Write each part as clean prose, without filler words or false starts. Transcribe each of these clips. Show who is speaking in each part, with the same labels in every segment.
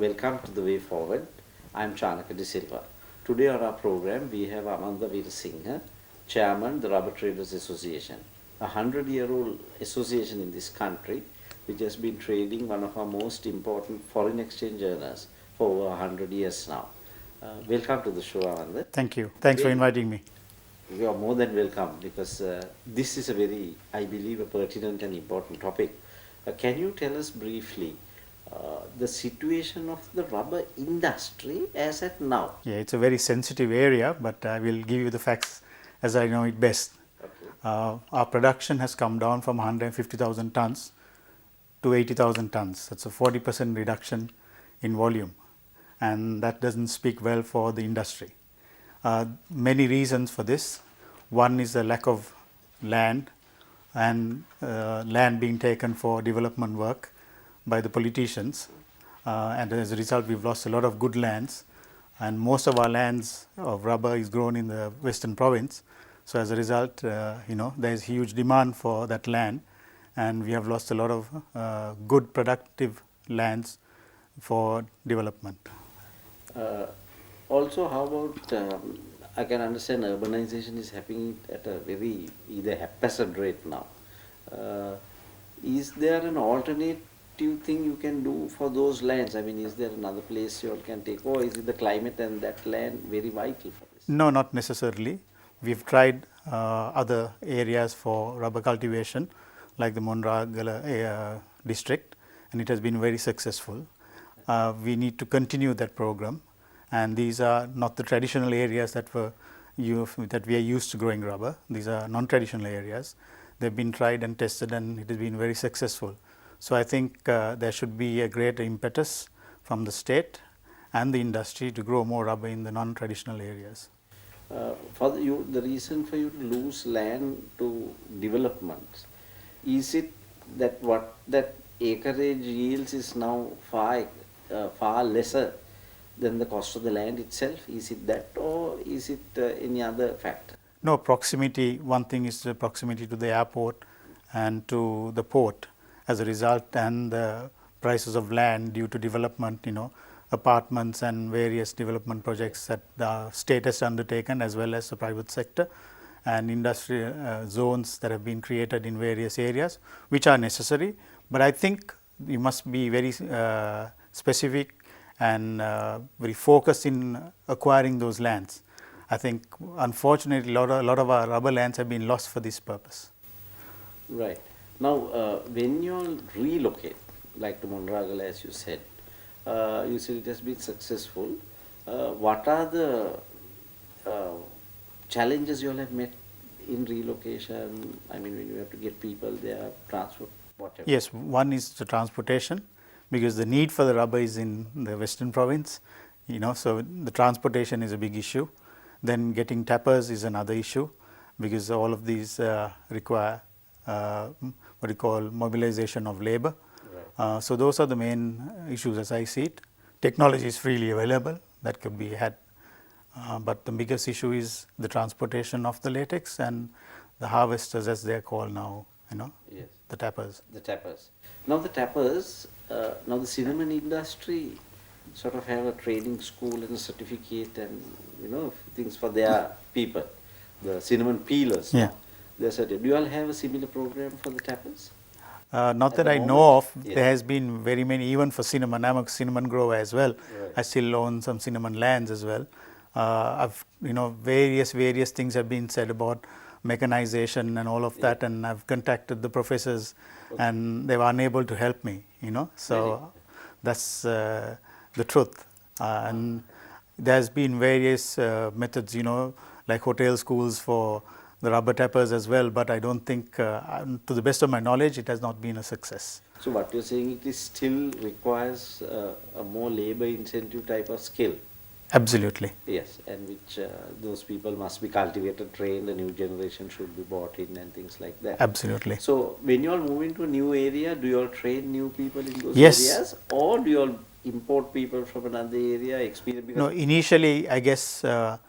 Speaker 1: welcome to The Way Forward. I'm Chanaka De Silva. Today on our program, we have Weerasinhe, Chairman, the Rubber Traders Association, a 100-year-old association in this country, which has been trading one of our most important foreign exchange earners for over 100 years now. Welcome to the show, Amanda.
Speaker 2: Thank you. Thanks for inviting me.
Speaker 1: You are more than welcome because this is a very, I believe, a pertinent and important topic. Can you tell us briefly the situation of the rubber industry as at now?
Speaker 2: Yeah, it's a very sensitive area, but I will give you the facts as I know it best.
Speaker 1: Okay.
Speaker 2: Our production has come down from 150,000 tons to 80,000 tons. That's a 40% reduction in volume, and that doesn't speak well for the industry. Many reasons for this. One is the lack of land and land being taken for development work by the politicians, and as a result we've lost a lot of good lands, and most of our lands of rubber is grown in the western province. So as a result, there is huge demand for that land, and we have lost a lot of good productive lands for development.
Speaker 1: Also, how about, I can understand urbanization is happening at a very either haphazard rate now. Is there an alternative thing you can do for those lands? I mean, is there another place you all can take, or is it the climate and that land very vital for this?
Speaker 2: No, not necessarily. We've tried other areas for rubber cultivation, like the Monragala district, and it has been very successful. We need to continue that program, and these are not the traditional areas that we are used to growing rubber. These are non-traditional areas. They've been tried and tested, and it has been very successful. So I think there should be a greater impetus from the state and the industry to grow more rubber in the non-traditional areas.
Speaker 1: The reason for you to lose land to development, is it that what that acreage yields is now far lesser than the cost of the land itself? Is it that, or is it any other factor?
Speaker 2: No, proximity. One thing is the proximity to the airport and to the port. As a result, and the prices of land due to development, apartments and various development projects that the state has undertaken, as well as the private sector, and industrial zones that have been created in various areas, which are necessary. But I think you must be very specific and very focused in acquiring those lands. I think unfortunately a lot of our rubber lands have been lost for this purpose.
Speaker 1: Right. Now, when you all relocate, like to Monragala, as you said it has been successful. What are the challenges you all have met in relocation? I mean, when you have to get people there, transport, whatever.
Speaker 2: Yes, one is the transportation, because the need for the rubber is in the western province, so the transportation is a big issue. Then getting tappers is another issue, because all of these require what we call mobilization of labor.
Speaker 1: Right.
Speaker 2: So those are the main issues as I see it. Technology is freely available, that could be had, but the biggest issue is the transportation of the latex and the harvesters, as they are called now,
Speaker 1: Yes.
Speaker 2: the tappers.
Speaker 1: The tappers. Now the tappers, now the cinnamon industry sort of have a training school and a certificate and things for their people, the cinnamon peelers.
Speaker 2: Yeah.
Speaker 1: Do you all have a similar program for the tappers?
Speaker 2: Not that I
Speaker 1: moment?
Speaker 2: know of.
Speaker 1: Yes.
Speaker 2: There has been very many, even for cinnamon. I'm a cinnamon grower as well.
Speaker 1: Right.
Speaker 2: I still own some cinnamon lands as well. Various things have been said about mechanization and all of that, and I've contacted the professors, and they were unable to help me. So
Speaker 1: Really?
Speaker 2: that's the truth. And there's been various methods, like hotel schools for the rubber tappers as well, but I don't think, to the best of my knowledge, it has not been a success.
Speaker 1: So what you're saying, it is still requires a more labor incentive type of skill.
Speaker 2: Absolutely.
Speaker 1: Yes, and which those people must be cultivated, trained, a new generation should be brought in and things like that.
Speaker 2: Absolutely.
Speaker 1: So when you all move into a new area, do you all train new people in those
Speaker 2: Yes.
Speaker 1: areas, or do you all import people from another area, experience?
Speaker 2: No, initially, I guess a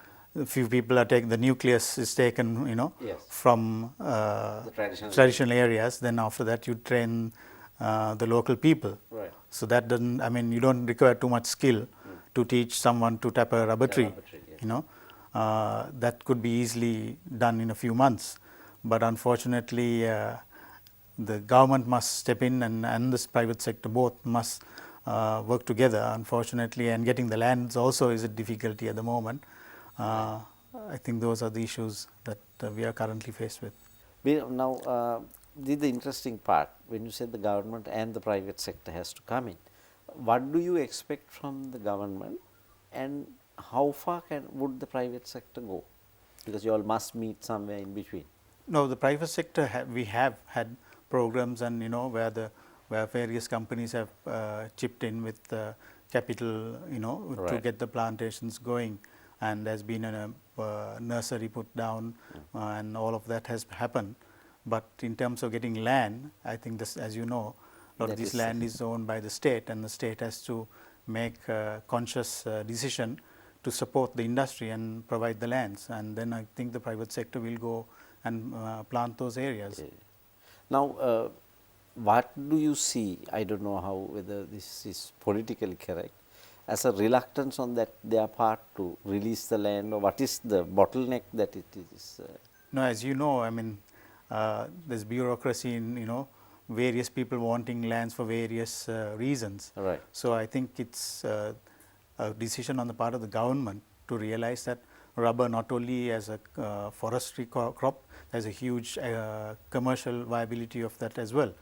Speaker 2: few people are taken, the nucleus is taken,
Speaker 1: Yes.
Speaker 2: from
Speaker 1: The traditional
Speaker 2: traditional areas. Then after that, you train the local people.
Speaker 1: Right.
Speaker 2: So that doesn't, I mean, you don't require too much skill to teach someone to tap a rubber tree.
Speaker 1: rubber tree, yes.
Speaker 2: You know, that could be easily done in a few months. But unfortunately, the government must step in, and this private sector both must work together, unfortunately, and getting the lands also is a difficulty at the moment. I think those are the issues that we are currently faced with.
Speaker 1: Now, this is the interesting part. When you said the government and the private sector has to come in, what do you expect from the government, and how far would the private sector go? Because you all must meet somewhere in between.
Speaker 2: No, the private sector we have had programs, and where various companies have chipped in with capital, to
Speaker 1: Right.
Speaker 2: get the plantations going, and there's been a nursery put down, and all of that has happened. But in terms of getting land, I think this, as you know, a lot of
Speaker 1: That
Speaker 2: this
Speaker 1: is-
Speaker 2: land is owned by the state, and the state has to make a conscious decision to support the industry and provide the lands, and then I think the private sector will go and plant those areas.
Speaker 1: Now, what do you see? I don't know whether this is politically correct, as a reluctance on their part to release the land, or what is the bottleneck that it is?
Speaker 2: No, as you know, I mean, there's bureaucracy in various people wanting lands for various reasons.
Speaker 1: Right.
Speaker 2: So I think it's a decision on the part of the government to realize that rubber, not only as a forestry crop, there's a huge commercial viability of that as well.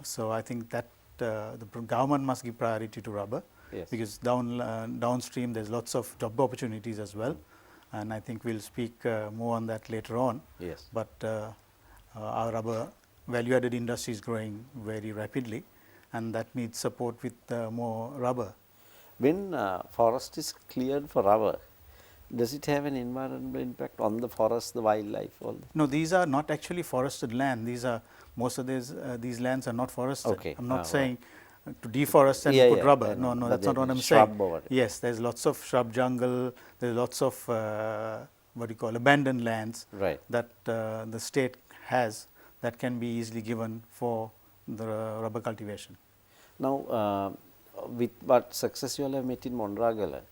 Speaker 2: So I think that the government must give priority to rubber.
Speaker 1: Yes.
Speaker 2: Because downstream there's lots of job opportunities as well, and I think we'll speak more on that later on.
Speaker 1: Yes.
Speaker 2: But our rubber value-added industry is growing very rapidly, and that needs support with more rubber.
Speaker 1: When forest is cleared for rubber, does it have an environmental impact on the forest, the wildlife, all that?
Speaker 2: No, these are not actually forested land. Most of these lands are not forested.
Speaker 1: Okay.
Speaker 2: I'm not
Speaker 1: Right.
Speaker 2: saying to deforest and
Speaker 1: Yeah,
Speaker 2: put
Speaker 1: yeah,
Speaker 2: rubber.
Speaker 1: I know.
Speaker 2: No,
Speaker 1: But
Speaker 2: that's not
Speaker 1: there
Speaker 2: what I'm
Speaker 1: is
Speaker 2: saying.
Speaker 1: shrub over it.
Speaker 2: Yes, there's lots of shrub jungle. There's lots of what you call abandoned lands
Speaker 1: Right.
Speaker 2: that the state has that can be easily given for the rubber cultivation.
Speaker 1: Now, with what success you all have met in Mondragala,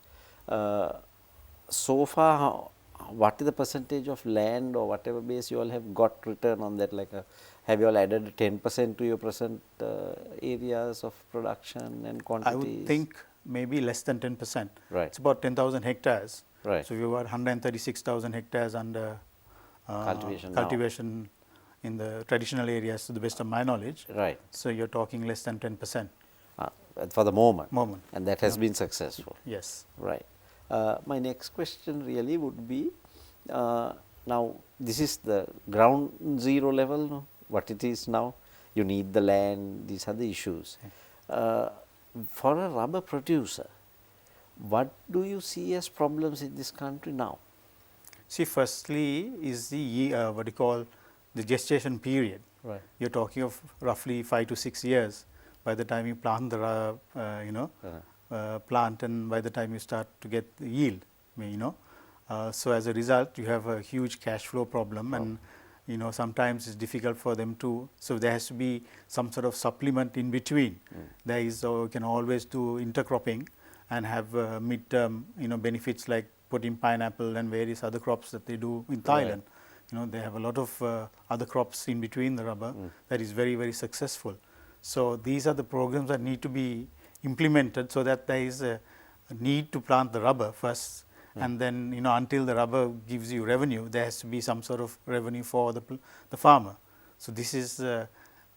Speaker 1: so far, what is the percentage of land or whatever base you all have got return on that? Like, have you all added 10% to your present areas of production and quantities?
Speaker 2: I would think maybe less than 10%.
Speaker 1: Right.
Speaker 2: It's about 10,000 hectares.
Speaker 1: Right.
Speaker 2: So we've got 136,000 hectares under
Speaker 1: Cultivation
Speaker 2: in the traditional areas, to the best of my knowledge.
Speaker 1: Right.
Speaker 2: So you're talking less than 10%.
Speaker 1: For the moment. And that has
Speaker 2: Yeah.
Speaker 1: been successful.
Speaker 2: Yes.
Speaker 1: Right. My next question really would be, now this is the ground zero level, no? What it is now. You need the land, these are the issues. For a rubber producer, what do you see as problems in this country now?
Speaker 2: See, firstly is the what you call the gestation period.
Speaker 1: Right.
Speaker 2: You're talking of roughly 5 to 6 years by the time you plant the plant, and by the time you start to get the yield. So as a result, you have a huge cash flow problem, and sometimes it's difficult for them to. So there has to be some sort of supplement in between. There is, you can always do intercropping and have mid-term benefits, like putting pineapple and various other crops that they do in Thailand. They have a lot of other crops in between the rubber that is very, very successful. So these are the programs that need to be implemented, so that there is a need to plant the rubber first, and then until the rubber gives you revenue, there has to be some sort of revenue for the farmer. So this is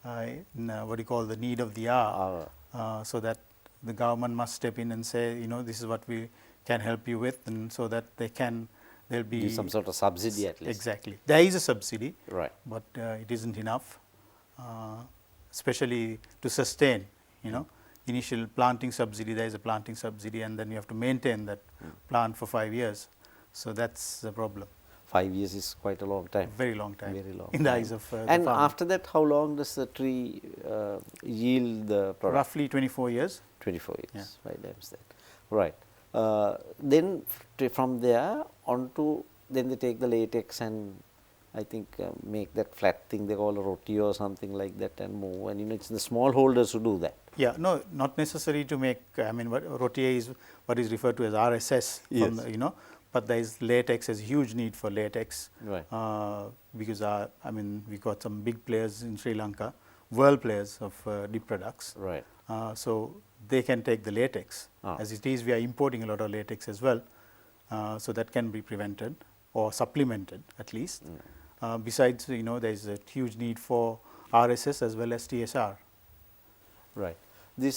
Speaker 2: what you call the need of the hour, so that the government must step in and say, this is what we can help you with, and so that there'll be
Speaker 1: Give some sort of subsidy at least.
Speaker 2: Exactly. There is a subsidy,
Speaker 1: Right.
Speaker 2: but it isn't enough, especially to sustain, initial planting subsidy. There is a planting subsidy, and then you have to maintain that plant for 5 years. So that's the problem.
Speaker 1: 5 years is quite a long time.
Speaker 2: Very long time.
Speaker 1: Very long
Speaker 2: in the
Speaker 1: time.
Speaker 2: eyes of the
Speaker 1: And
Speaker 2: farmer.
Speaker 1: after that, how long does the tree yield the product?
Speaker 2: Roughly 24 years.
Speaker 1: 24 years.
Speaker 2: Yeah.
Speaker 1: 5 times that. Right. Then from there on to, then they take the latex and I think make that flat thing they call a roti or something like that and move, and you know, it's the small holders who do that.
Speaker 2: Yeah, no, not necessary to make, I mean, what ROTA is what is referred to as RSS from
Speaker 1: Yes.
Speaker 2: the, you know, but there is latex, there's huge need for latex.
Speaker 1: Right.
Speaker 2: Because, I mean, we got some big players in Sri Lanka, world players of dip products.
Speaker 1: Right.
Speaker 2: So they can take the latex.
Speaker 1: Ah.
Speaker 2: As it is, we are importing a lot of latex as well. So that can be prevented or supplemented at least. Besides, you know, there is a huge need for RSS as well as TSR.
Speaker 1: Right. This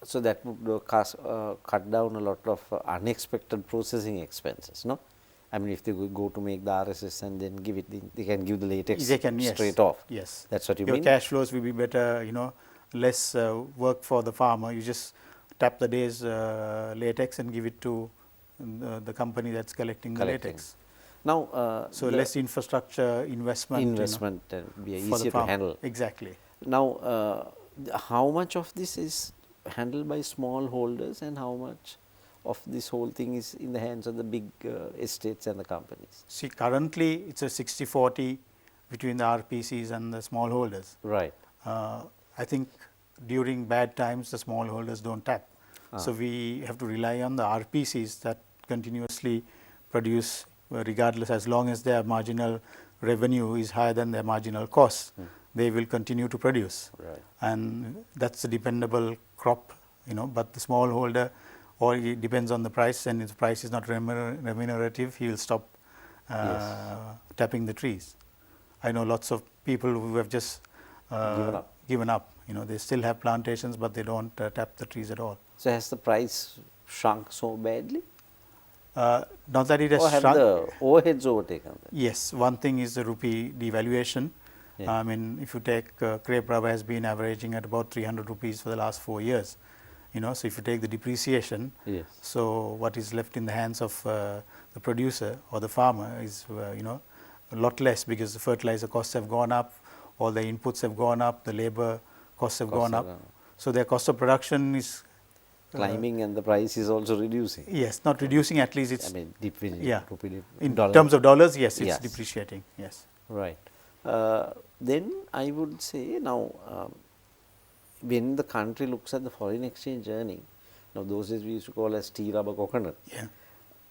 Speaker 1: so that would cut down a lot of unexpected processing expenses. No, I mean, if they go to make the RSS and then give it, they can give the latex
Speaker 2: They can, yes.
Speaker 1: straight off.
Speaker 2: Yes.
Speaker 1: That's what you
Speaker 2: Your
Speaker 1: mean.
Speaker 2: cash flows will be better, you know, less work for the farmer. You just tap the day's latex and give it to the company that's collecting the latex.
Speaker 1: Now,
Speaker 2: So less infrastructure investment.
Speaker 1: investment
Speaker 2: You know,
Speaker 1: be
Speaker 2: for the
Speaker 1: easier to
Speaker 2: farmer.
Speaker 1: handle.
Speaker 2: Exactly.
Speaker 1: Now, how much of this is handled by small holders and how much of this whole thing is in the hands of the big estates and the companies?
Speaker 2: See, currently it's a 60-40 between the RPCs and the smallholders.
Speaker 1: Right.
Speaker 2: I think during bad times the smallholders don't tap. So we have to rely on the RPCs that continuously produce regardless, as long as their marginal revenue is higher than their marginal costs, they will continue to produce.
Speaker 1: Right.
Speaker 2: And that's a dependable crop, you know, but the smallholder, or it depends on the price, and if the price is not remunerative, he will stop tapping the trees. I know lots of people who have just given up. You know, they still have plantations, but they don't tap the trees at all.
Speaker 1: So has the price shrunk so badly?
Speaker 2: Not that it has
Speaker 1: Or have
Speaker 2: shrunk.
Speaker 1: the overheads overtaken that?
Speaker 2: Yes, one thing is the rupee devaluation.
Speaker 1: Yeah.
Speaker 2: I mean, if you take crepe rubber has been averaging at about 300 rupees for the last 4 years. You know, so if you take the depreciation,
Speaker 1: Yes.
Speaker 2: so what is left in the hands of the producer or the farmer is, you know, a lot less, because the fertilizer costs have gone up, all the inputs have gone up, the labor costs have gone up. So their cost of production is
Speaker 1: climbing, and the price is also reducing.
Speaker 2: Yes, not reducing, at least it's,
Speaker 1: I mean,
Speaker 2: yeah, in
Speaker 1: dollar.
Speaker 2: terms of dollars, yes, it's
Speaker 1: Yes.
Speaker 2: depreciating, yes.
Speaker 1: Right. Then I would say now, when the country looks at the foreign exchange earning, now those days we used to call as tea, rubber, coconut.
Speaker 2: Yeah.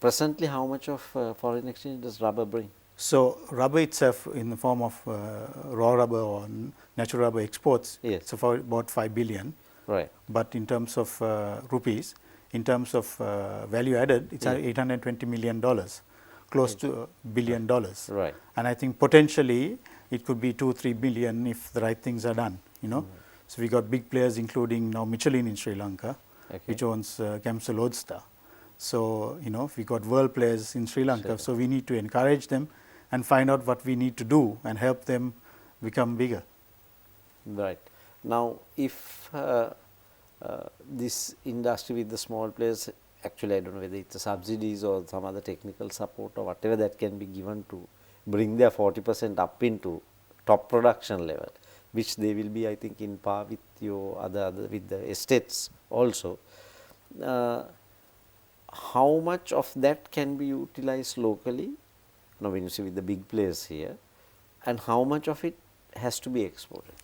Speaker 1: Presently, how much of foreign exchange does rubber bring?
Speaker 2: So rubber itself, in the form of raw rubber or natural rubber exports,
Speaker 1: Yes.
Speaker 2: it's about 5 billion.
Speaker 1: Right.
Speaker 2: But in terms of rupees, in terms of value added, it's $820 million, close to $1 billion.
Speaker 1: Right.
Speaker 2: And I think potentially it could be 2-3 billion if the right things are done. You know, so we got big players, including now Michelin in Sri Lanka, which owns Camsol Lodestar. So you know, we got world players in Sri Lanka. So we need to encourage them and find out what we need to do and help them become bigger.
Speaker 1: Right. Now, if this industry with the small players, actually I don't know whether it's a subsidies or some other technical support or whatever that can be given to bring their 40% up into top production level, which they will be, I think, in par with your other with the estates also. How much of that can be utilized locally? Now, when you see with the big players here, and how much of it has to be exported?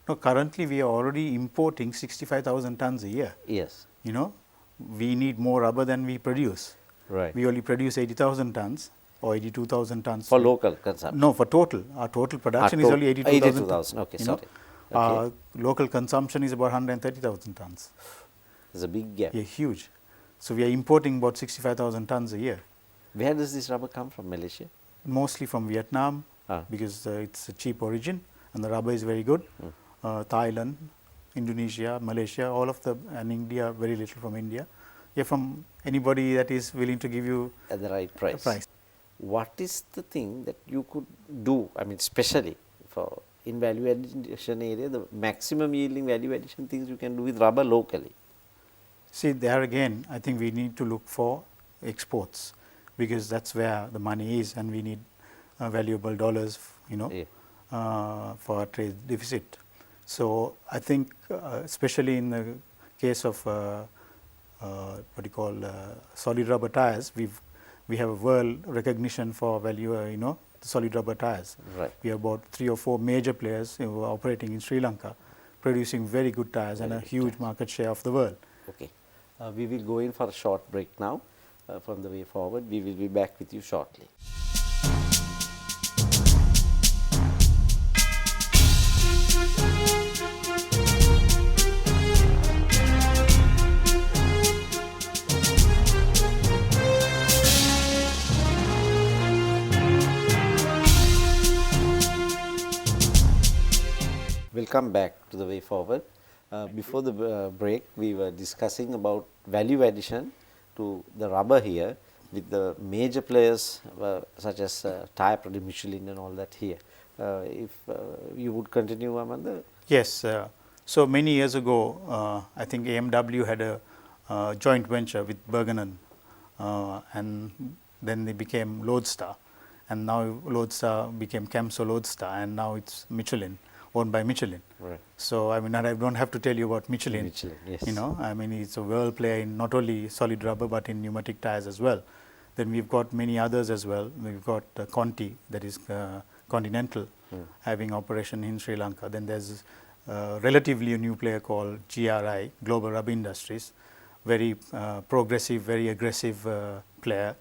Speaker 2: No, currently we are already importing 65,000 tons a year.
Speaker 1: Yes.
Speaker 2: You know, we need more rubber than we produce.
Speaker 1: Right.
Speaker 2: We only produce 80,000 tons or 82,000 tons.
Speaker 1: For local consumption?
Speaker 2: No, for total. Our total production is only 82,000.
Speaker 1: 82,000, okay,
Speaker 2: you
Speaker 1: sorry.
Speaker 2: know.
Speaker 1: Okay.
Speaker 2: Local consumption is about 130,000 tons.
Speaker 1: There's a big gap.
Speaker 2: Yeah, huge. So we are importing about 65,000 tons a year.
Speaker 1: Where does this rubber come from? Malaysia?
Speaker 2: Mostly from Vietnam, because it's a cheap origin and the rubber is very good. Thailand, Indonesia, Malaysia, all of them, and India, very little from India. Yeah, from anybody that is willing to give you
Speaker 1: at the right price.
Speaker 2: price.
Speaker 1: What is the thing that you could do, I mean, especially for in value addition area, the maximum yielding value addition things you can do with rubber locally?
Speaker 2: See, there again, I think we need to look for exports, because that's where the money is, and we need valuable dollars, you know, for our trade deficit. So I think, especially in the case of what you call solid rubber tires, we have a world recognition for value, you know, the solid rubber tires.
Speaker 1: Right.
Speaker 2: We have about 3 or 4 major players who are operating in Sri Lanka, producing very good tires and a huge market share of the world.
Speaker 1: Okay. We will go in for a short break now from the way forward. We will be back with you shortly. Welcome back to the way forward. Before the break, we were discussing about value addition to the rubber here with the major players such as tire producer Michelin and all that here. If you would continue, Amanda.
Speaker 2: Yes. So many years ago, I think AMW had a joint venture with Bergenen, and then they became Lodestar, and now Lodestar became Camso Lodestar, and now it's Michelin, owned by Michelin.
Speaker 1: Right.
Speaker 2: So I mean, I don't have to tell you about Michelin.
Speaker 1: Michelin, yes.
Speaker 2: You know, I mean, it's a world player in not only solid rubber but in pneumatic tires as well. Then we've got many others as well. We've got Conti, that is Continental, having operation in Sri Lanka. Then there's relatively a new player called GRI, Global Rubber Industries, very progressive, very aggressive player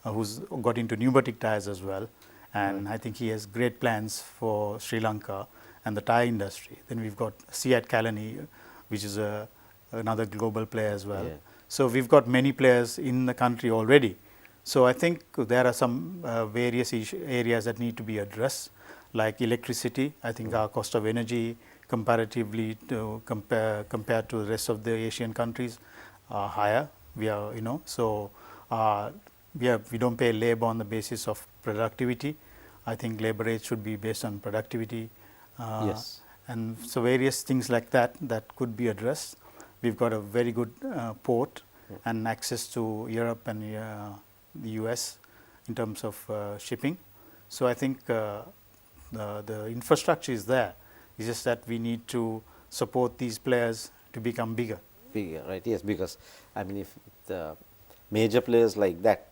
Speaker 2: who's got into pneumatic tires as well. And I think he has great plans for Sri Lanka and the tire industry. Then we've got Seat Kalani, which is another global player as well.
Speaker 1: Yeah.
Speaker 2: So we've got many players in the country already. So I think there are some various areas that need to be addressed, like electricity. I think our cost of energy comparatively to compared to the rest of the Asian countries are higher. We are, you know, so we don't pay labor on the basis of productivity. I think labor rates should be based on productivity.
Speaker 1: Yes.
Speaker 2: And so various things like that could be addressed. We've got a very good port and access to Europe and the US in terms of shipping. So I think the infrastructure is there. It's just that we need to support these players to become bigger.
Speaker 1: Bigger, right? Yes, because I mean, if the major players like that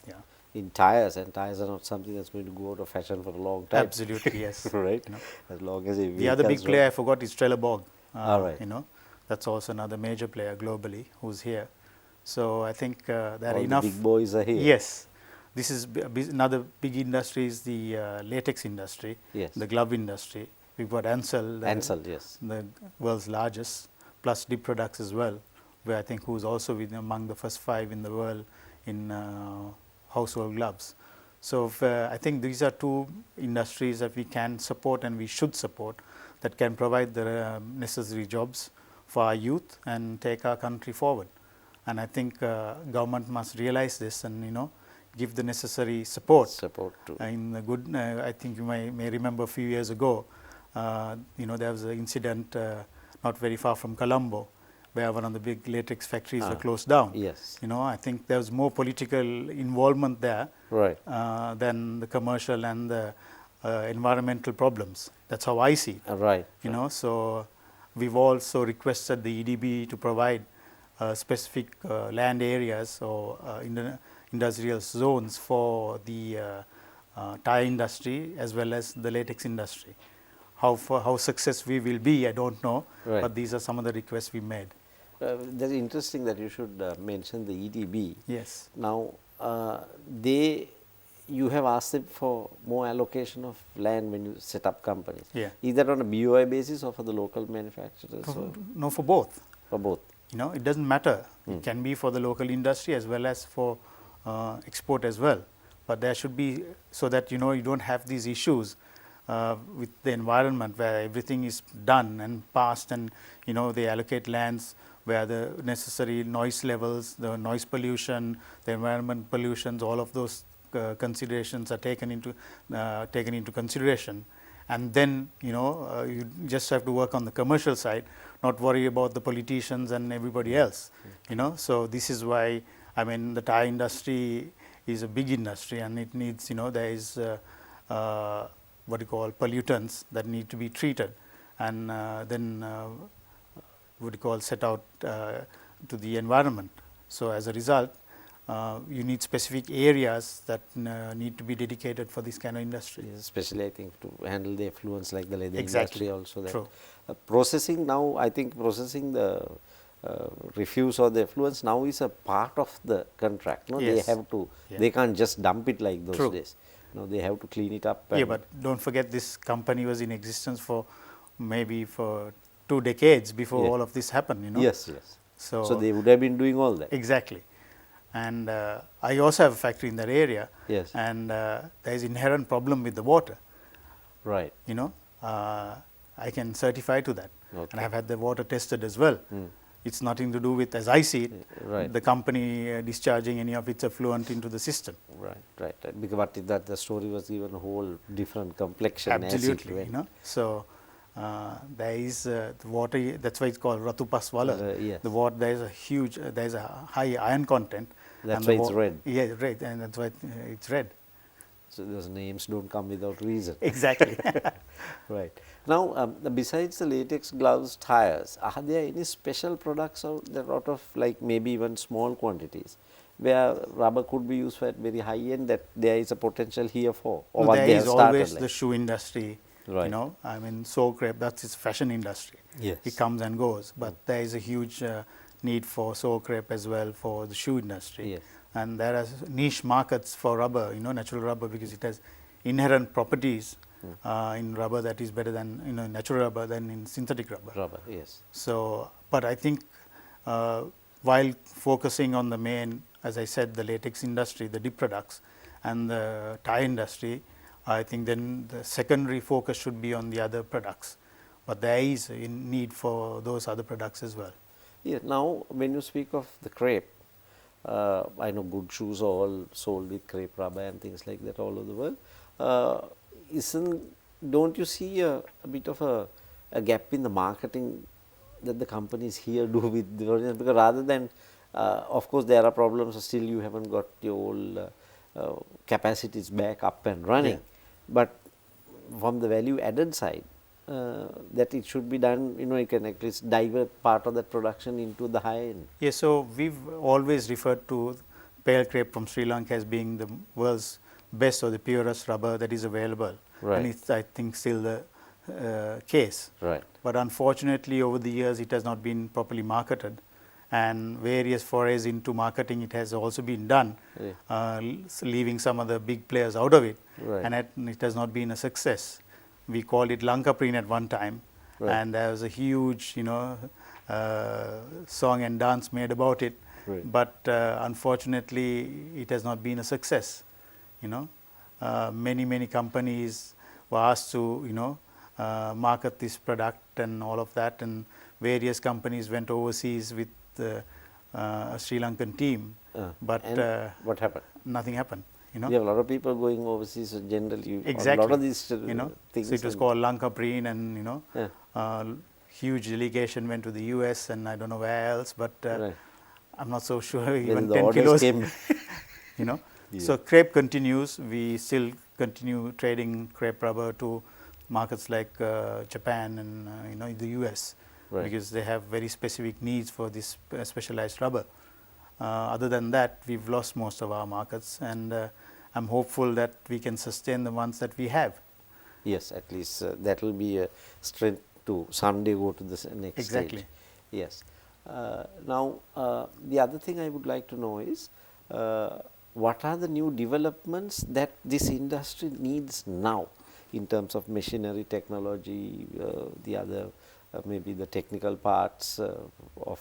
Speaker 1: in tires, and tires are not something that's going to go out of fashion for a long time.
Speaker 2: Absolutely, yes.
Speaker 1: Right?
Speaker 2: You know.
Speaker 1: As long as
Speaker 2: The other big player I forgot is Trelleborg.
Speaker 1: All right.
Speaker 2: You know, that's also another major player globally who's here. So I think there are
Speaker 1: all
Speaker 2: enough.
Speaker 1: The big boys are here.
Speaker 2: Yes, this is another big industry is the latex industry.
Speaker 1: Yes.
Speaker 2: The glove industry. We've got Ansell.
Speaker 1: Ansell, yes.
Speaker 2: The world's largest, plus Dip Products as well, where I think who's also among the first 5 in the world in household gloves. So I think these are 2 industries that we can support and we should support, that can provide the necessary jobs for our youth and take our country forward. And I think government must realize this and, you know, give the necessary support.
Speaker 1: Support too.
Speaker 2: In the good, I think you may remember a few years ago, you know, there was an incident not very far from Colombo, where one of the big latex factories were closed down.
Speaker 1: Yes.
Speaker 2: You know, I think there was more political involvement there,
Speaker 1: right,
Speaker 2: than the commercial and the environmental problems. That's how I see it.
Speaker 1: Right.
Speaker 2: You know, so we've also requested the EDB to provide specific land areas or industrial zones for the tire industry as well as the latex industry. How successful we will be, I don't know,
Speaker 1: right,
Speaker 2: but these are some of the requests we made.
Speaker 1: That's interesting that you should mention the EDB.
Speaker 2: Yes.
Speaker 1: Now, you have asked them for more allocation of land when you set up companies.
Speaker 2: Yeah.
Speaker 1: Is that on a BOI basis or for the local manufacturers?
Speaker 2: No, for both.
Speaker 1: For both.
Speaker 2: You know, it doesn't matter. It can be for the local industry as well as for export as well. But there should be, so that, you know, you don't have these issues with the environment where everything is done and passed, and, you know, they allocate lands where the necessary noise levels, the noise pollution, the environment pollutions, all of those considerations are taken into consideration. And then, you know, you just have to work on the commercial side, not worry about the politicians and everybody else. You know, so this is why, I mean, the tire industry is a big industry, and it needs, you know, there is what you call pollutants that need to be treated, and then what you call set out to the environment. So as a result, you need specific areas that need to be dedicated for this kind of industry.
Speaker 1: Yes, especially I think to handle the effluents like the leather
Speaker 2: Exactly.
Speaker 1: industry also. That
Speaker 2: True.
Speaker 1: processing now, I think processing the refuse or the effluents now is a part of the contract. No, they
Speaker 2: Yes.
Speaker 1: have to.
Speaker 2: Yeah.
Speaker 1: They can't just dump it like those
Speaker 2: True.
Speaker 1: days. No, they have to clean it up.
Speaker 2: Yeah, but don't forget this company was in existence for maybe for 2 decades before
Speaker 1: Yeah.
Speaker 2: all of this happened, you know.
Speaker 1: Yes, yes.
Speaker 2: So,
Speaker 1: So they would have been doing all that.
Speaker 2: exactly. And I also have a factory in that area.
Speaker 1: Yes.
Speaker 2: And there is inherent problem with the water,
Speaker 1: Right.
Speaker 2: you know. I can certify to that.
Speaker 1: Okay.
Speaker 2: And I have had the water tested as well. It's nothing to do with, as I see it,
Speaker 1: Right.
Speaker 2: the company discharging any of its effluent into the system.
Speaker 1: Right, right, right. Because what is that the story was given a whole different complexion as it
Speaker 2: Absolutely,
Speaker 1: went.
Speaker 2: you know. So there is the water. That's why it's called Ratupas Wala.
Speaker 1: Yes.
Speaker 2: The water, there is a huge, there is a high iron content.
Speaker 1: That's
Speaker 2: and
Speaker 1: why
Speaker 2: the
Speaker 1: it's red.
Speaker 2: Yeah, red, and that's why it's red.
Speaker 1: So those names don't come without reason.
Speaker 2: Exactly.
Speaker 1: Right. Now, besides the latex gloves, tires, are there any special products out of like maybe even small quantities where rubber could be used for at very high end that there is a potential here for, or
Speaker 2: No,
Speaker 1: what
Speaker 2: there
Speaker 1: they
Speaker 2: is
Speaker 1: have started
Speaker 2: always
Speaker 1: like?
Speaker 2: the shoe industry.
Speaker 1: Right.
Speaker 2: You know, I mean, so crepe, that's its fashion industry.
Speaker 1: Yes.
Speaker 2: It comes and goes, but there is a huge need for so crepe as well for the shoe industry.
Speaker 1: Yes.
Speaker 2: And there are niche markets for rubber, you know, natural rubber, because it has inherent properties in rubber that is better than, you know, natural rubber than in synthetic rubber.
Speaker 1: Rubber, yes.
Speaker 2: So, but I think while focusing on the main, as I said, the latex industry, the dip products and the tie industry, I think then the secondary focus should be on the other products. But there is a need for those other products as well.
Speaker 1: Yeah. Now, when you speak of the crepe, I know good shoes are all sold with crepe rubber and things like that all over the world. Don't you see a bit of a gap in the marketing that the companies here do with the original? Because rather than, of course, there are problems. Still, you haven't got your capacities back up and running.
Speaker 2: Yeah.
Speaker 1: But from the value added side, that it should be done, you know, you can at least divert part of that production into the high end.
Speaker 2: Yes, so we've always referred to pale crepe from Sri Lanka as being the world's best or the purest rubber that is available.
Speaker 1: Right.
Speaker 2: And it's, I think, still the case.
Speaker 1: Right.
Speaker 2: But unfortunately, over the years, it has not been properly marketed. And various forays into marketing, it has also been done, leaving some of the big players out of it.
Speaker 1: Right.
Speaker 2: And it has not been a success. We called it Lanka preen at one time.
Speaker 1: Right.
Speaker 2: And there was a huge, you know, song and dance made about it.
Speaker 1: Right.
Speaker 2: But unfortunately, it has not been a success. You know, many companies were asked to, you know, market this product and all of that, and various companies went overseas with a Sri Lankan team, but
Speaker 1: and what happened?
Speaker 2: nothing happened. You know,
Speaker 1: We have a lot of people going overseas. So generally,
Speaker 2: exactly.
Speaker 1: a lot of these
Speaker 2: you know,
Speaker 1: things.
Speaker 2: so it was called Lanka preen, and you know,
Speaker 1: Yeah.
Speaker 2: huge delegation went to the US and I don't know where else, but
Speaker 1: Right.
Speaker 2: I'm not so sure
Speaker 1: Whether
Speaker 2: even
Speaker 1: the
Speaker 2: 10
Speaker 1: orders
Speaker 2: kilos.
Speaker 1: came.
Speaker 2: You know,
Speaker 1: Yeah.
Speaker 2: so crepe continues. We still continue trading crepe rubber to markets like Japan and you know, the US,
Speaker 1: Right.
Speaker 2: because they have very specific needs for this specialized rubber. Other than that, we've lost most of our markets, and I'm hopeful that we can sustain the ones that we have.
Speaker 1: Yes, at least that will be a strength to someday go to the next
Speaker 2: Exactly.
Speaker 1: stage. Yes. Now, the other thing I would like to know is what are the new developments that this industry needs now in terms of machinery, technology, the other maybe the technical parts of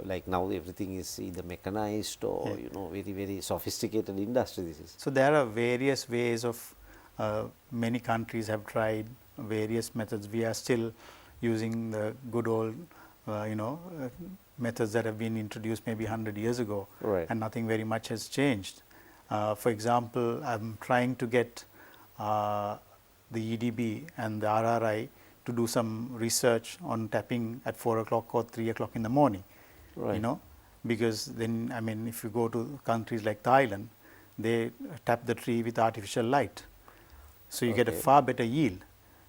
Speaker 1: like now everything is either mechanized or you know, very sophisticated industry this is.
Speaker 2: So there are various ways of, many countries have tried various methods. We are still using the good old, you know, methods that have been introduced maybe 100 years ago,
Speaker 1: Right.
Speaker 2: and nothing very much has changed. For example, I'm trying to get the EDB and the RRI to do some research on tapping at 4 o'clock or 3 o'clock in the morning.
Speaker 1: Right.
Speaker 2: You know, because then, I mean, if you go to countries like Thailand, they tap the tree with artificial light. So you get a
Speaker 1: Okay.
Speaker 2: far better yield.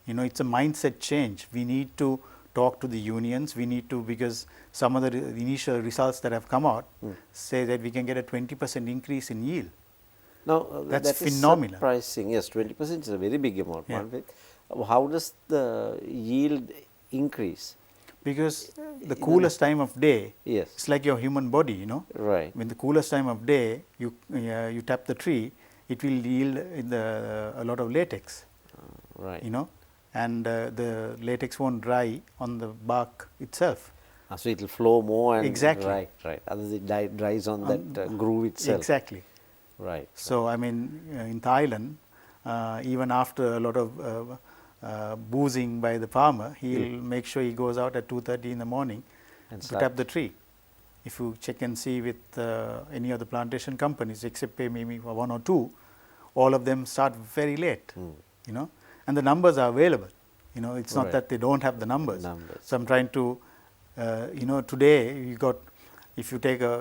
Speaker 2: You know, it's a mindset change. We need to talk to the unions. We need to, because some of the initial results that have come out say that we can get a 20% increase in yield.
Speaker 1: Now,
Speaker 2: That's
Speaker 1: that is
Speaker 2: phenomenal.
Speaker 1: surprising. Yes, 20% is a very big amount.
Speaker 2: Yeah.
Speaker 1: How does the yield increase?
Speaker 2: Because the coolest time of day,
Speaker 1: Yes.
Speaker 2: it's like your human body, you know.
Speaker 1: Right.
Speaker 2: When the coolest time of day, you tap the tree, it will yield a lot of latex,
Speaker 1: Right.
Speaker 2: you know, and the latex won't dry on the bark itself.
Speaker 1: So it will flow more and
Speaker 2: Exactly.
Speaker 1: Right. Otherwise it dries on that groove itself.
Speaker 2: Exactly.
Speaker 1: Right.
Speaker 2: So, I mean, in Thailand, even after a lot of boozing by the farmer, he'll make sure he goes out at 2:30 in the morning
Speaker 1: And
Speaker 2: to
Speaker 1: start.
Speaker 2: tap the tree. If you check and see with any of the plantation companies, except maybe one or two, all of them start very late, you know, and the numbers are available. You know, it's not
Speaker 1: Right.
Speaker 2: that they don't have the numbers.
Speaker 1: Numbers.
Speaker 2: So, I'm trying to, you know, today you got, if you take a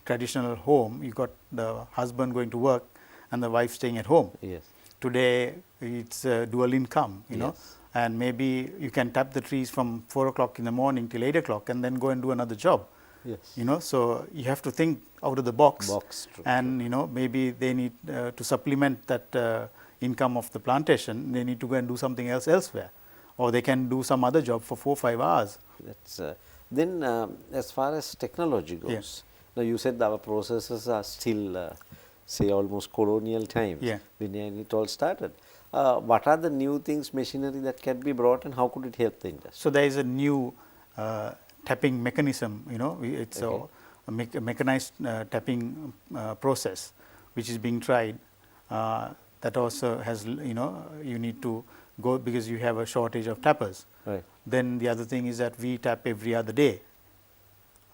Speaker 2: traditional home, you got the husband going to work and the wife staying at home.
Speaker 1: Yes.
Speaker 2: Today it's dual income, you know,
Speaker 1: Yes.
Speaker 2: and maybe you can tap the trees from 4 o'clock in the morning till 8 o'clock and then go and do another job.
Speaker 1: Yes.
Speaker 2: You know, so you have to think out of the box.
Speaker 1: True.
Speaker 2: And you know, maybe they need to supplement that income of the plantation. They need to go and do something else elsewhere, or they can do some other job for 4 or 5 hours.
Speaker 1: That's then as far as technology goes. Now you said our processes are still say almost colonial times when it all started. What are the new things, machinery that can be brought, and how could it help the industry?
Speaker 2: So there is a new tapping mechanism. You know, it's a mechanized tapping process which is being tried. That also has, you know, you need to go because you have a shortage of tappers.
Speaker 1: Right.
Speaker 2: Then the other thing is that we tap every other day.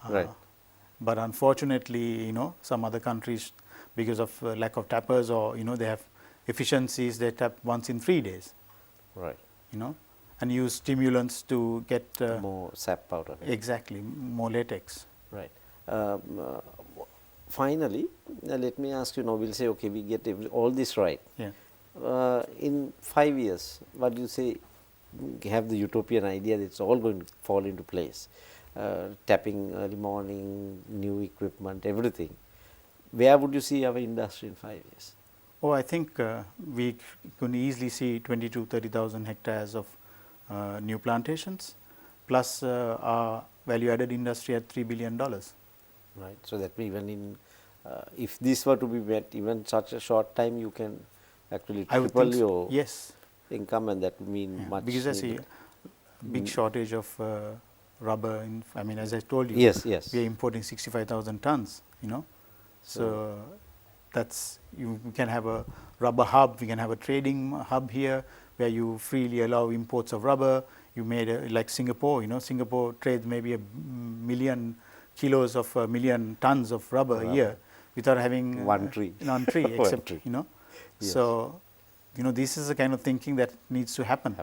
Speaker 1: Right.
Speaker 2: But unfortunately, you know, some other countries, because of lack of tappers, or you know, they have efficiencies, they tap once in 3 days.
Speaker 1: Right.
Speaker 2: You know, and use stimulants to get
Speaker 1: More sap out of it.
Speaker 2: exactly more latex.
Speaker 1: Right. Finally, let me ask you now. We'll say, okay, we get all this right.
Speaker 2: Yeah.
Speaker 1: In 5 years, what do you say? Have the utopian idea that it's all going to fall into place. Tapping early morning, new equipment, everything. Where would you see our industry in 5 years?
Speaker 2: Oh, I think we can easily see 20 to 30,000 hectares of new plantations, plus our value-added industry at $3 billion.
Speaker 1: Right. So that means even in, if this were to be met, even such a short time, you can actually
Speaker 2: I would
Speaker 1: triple
Speaker 2: think
Speaker 1: your
Speaker 2: yes,
Speaker 1: income, and that would mean
Speaker 2: yeah,
Speaker 1: much.
Speaker 2: because I see
Speaker 1: needed.
Speaker 2: big shortage of rubber. I mean, as I told you,
Speaker 1: Yes.
Speaker 2: we are importing 65,000 tons. You know, so that's we can have a rubber hub. We can have a trading hub here where you freely allow imports of rubber. You made like Singapore. You know, Singapore trades maybe 1 million kilos of 1 million tons of rubber a year without having
Speaker 1: one tree.
Speaker 2: One tree,
Speaker 1: One
Speaker 2: except
Speaker 1: tree.
Speaker 2: you know.
Speaker 1: Yes.
Speaker 2: So, you know, this is the kind of thinking that needs to happen.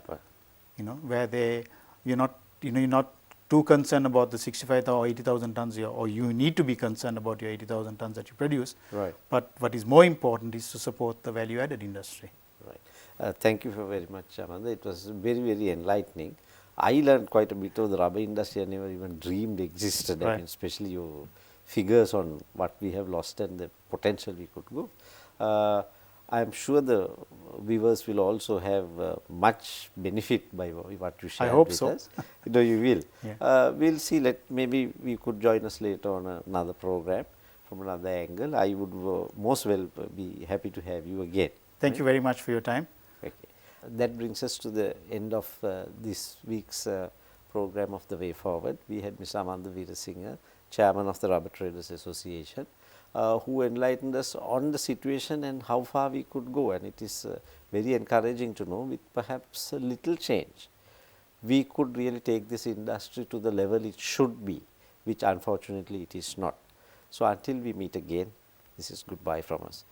Speaker 2: You know, where you're not too concerned about the 65,000 or 80,000 tons here, or you need to be concerned about your 80,000 tons that you produce.
Speaker 1: Right.
Speaker 2: But what is more important is to support the value-added industry.
Speaker 1: Right. Thank you very much, Amanda. It was very, very enlightening. I learned quite a bit of the rubber industry I never even dreamed existed.
Speaker 2: Right.
Speaker 1: I mean, especially your figures on what we have lost and the potential we could go. I am sure the viewers will also have much benefit by what you shared
Speaker 2: hope
Speaker 1: with
Speaker 2: so.
Speaker 1: us. No, you will.
Speaker 2: Yeah.
Speaker 1: We'll see. Maybe we could join us later on another program from another angle. I would most well be happy to have you again.
Speaker 2: Thank you very much for your time.
Speaker 1: Okay. That brings us to the end of this week's program of The Way Forward. We had Mr. Amanda Weerasinhe, Chairman of the Rubber Traders Association, who enlightened us on the situation and how far we could go, and it is very encouraging to know with perhaps a little change we could really take this industry to the level it should be, which unfortunately it is not. So, until we meet again, this is goodbye from us.